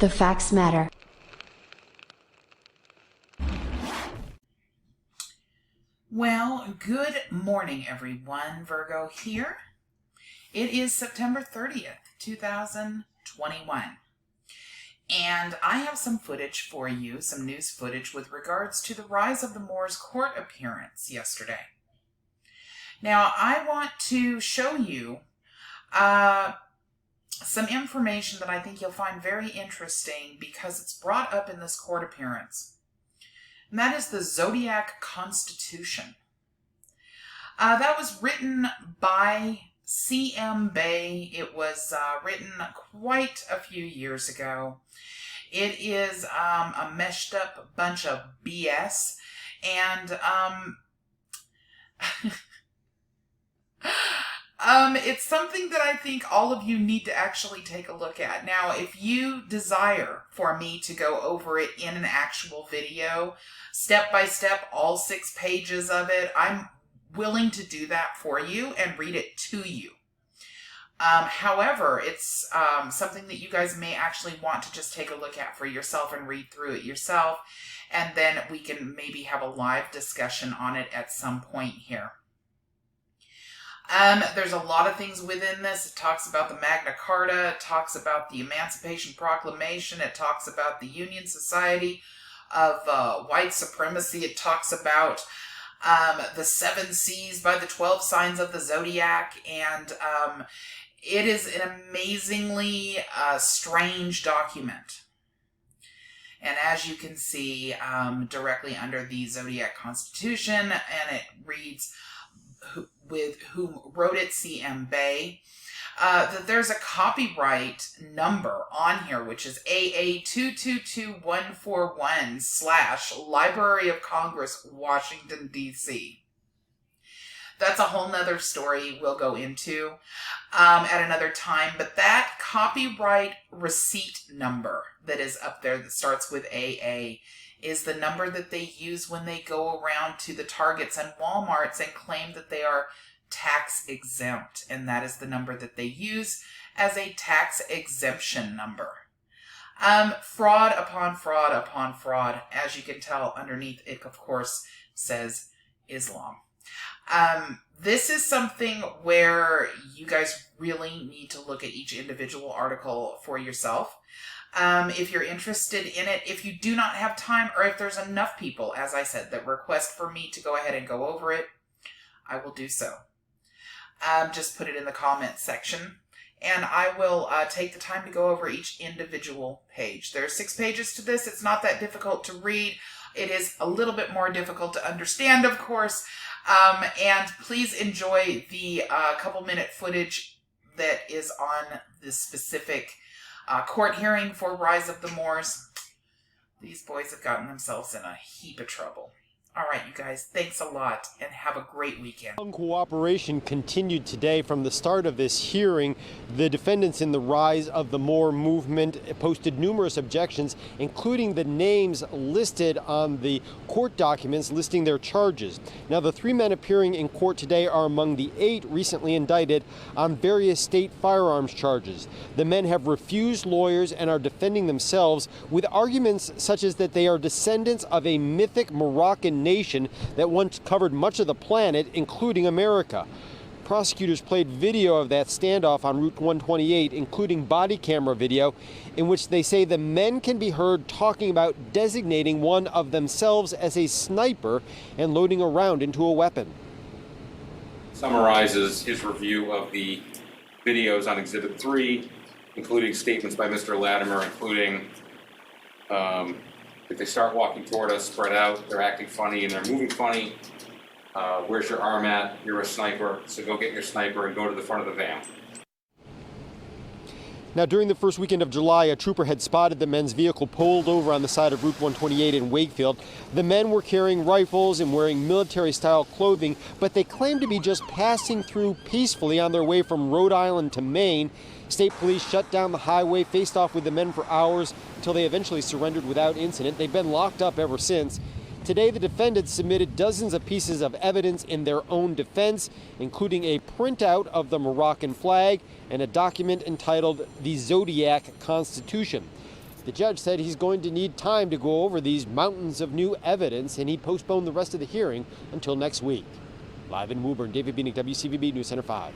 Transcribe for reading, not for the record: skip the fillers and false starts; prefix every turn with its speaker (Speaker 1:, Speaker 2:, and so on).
Speaker 1: The facts matter.
Speaker 2: Well, good morning, everyone. Virgo here. It is September 30th, 2021. And I have some footage for you, some news footage with regards to the Rise of the Moors court appearance yesterday. Now, I want to show you some information that I think you'll find very interesting because it's brought up in this court appearance. And that is the Zodiac Constitution. That was written by C.M. Bay. It was written quite a few years ago. It is a meshed up bunch of BS. And it's something that I think all of you need to actually take a look at. Now, if you desire for me to go over it in an actual video, step by step, all 6 pages of it, I'm willing to do that for you and read it to you. However, it's something that you guys may actually want to just take a look at for yourself and read through it yourself, and then we can maybe have a live discussion on it at some point here. There's a lot of things within this. It talks about the Magna Carta, it talks about the Emancipation Proclamation, it talks about the Union Society of White Supremacy, it talks about the 7 C's by the 12 signs of the Zodiac, and it is an amazingly strange document. And as you can see, directly under the Zodiac Constitution, and it reads, with whom wrote it, C.M. Bay, that there's a copyright number on here, which is AA222141/ Library of Congress, Washington, D.C. That's a whole nother story we'll go into at another time, but that copyright receipt number that is up there that starts with AA is the number that they use when they go around to the Targets and Walmarts and claim that they are tax exempt. And that is the number that they use as a tax exemption number. Fraud upon fraud upon fraud. As you can tell, underneath it, of course, says Islam. This is something where you guys really need to look at each individual article for yourself. If you're interested in it, if you do not have time, or if there's enough people, as I said, that request for me to go ahead and go over it, I will do so. Just put it in the comments section, and I will take the time to go over each individual page. There are 6 pages to this. It's not that difficult to read. It is a little bit more difficult to understand, of course, and please enjoy the couple-minute footage that is on this specific court hearing for Rise of the Moors. These boys have gotten themselves in a heap of trouble. All right, you guys, thanks a lot, and have a great weekend.
Speaker 3: Cooperation continued today from the start of this hearing. The defendants in the Rise of the Moor movement posted numerous objections, including the names listed on the court documents listing their charges. Now, the 3 men appearing in court today are among the 8 recently indicted on various state firearms charges. The men have refused lawyers and are defending themselves with arguments such as that they are descendants of a mythic Moroccan nation that once covered much of the planet, including America. Prosecutors played video of that standoff on Route 128, including body camera video, in which they say the men can be heard talking about designating one of themselves as a sniper and loading a round into a weapon.
Speaker 4: Summarizes his review of the videos on Exhibit 3, including statements by Mr. Latimer, including if they start walking toward us, spread out, they're acting funny and they're moving funny. Where's your arm at? You're a sniper, so go get your sniper and go to the front of the van.
Speaker 3: Now, during the first weekend of July, a trooper had spotted the men's vehicle pulled over on the side of Route 128 in Wakefield. The men were carrying rifles and wearing military-style clothing, but they claimed to be just passing through peacefully on their way from Rhode Island to Maine. State police shut down the highway, faced off with the men for hours until they eventually surrendered without incident. They've been locked up ever since. Today, the defendants submitted dozens of pieces of evidence in their own defense, including a printout of the Moroccan flag and a document entitled the Zodiac Constitution. The judge said he's going to need time to go over these mountains of new evidence, and he postponed the rest of the hearing until next week. Live in Woburn, David Bieniek, WCVB News Center 5.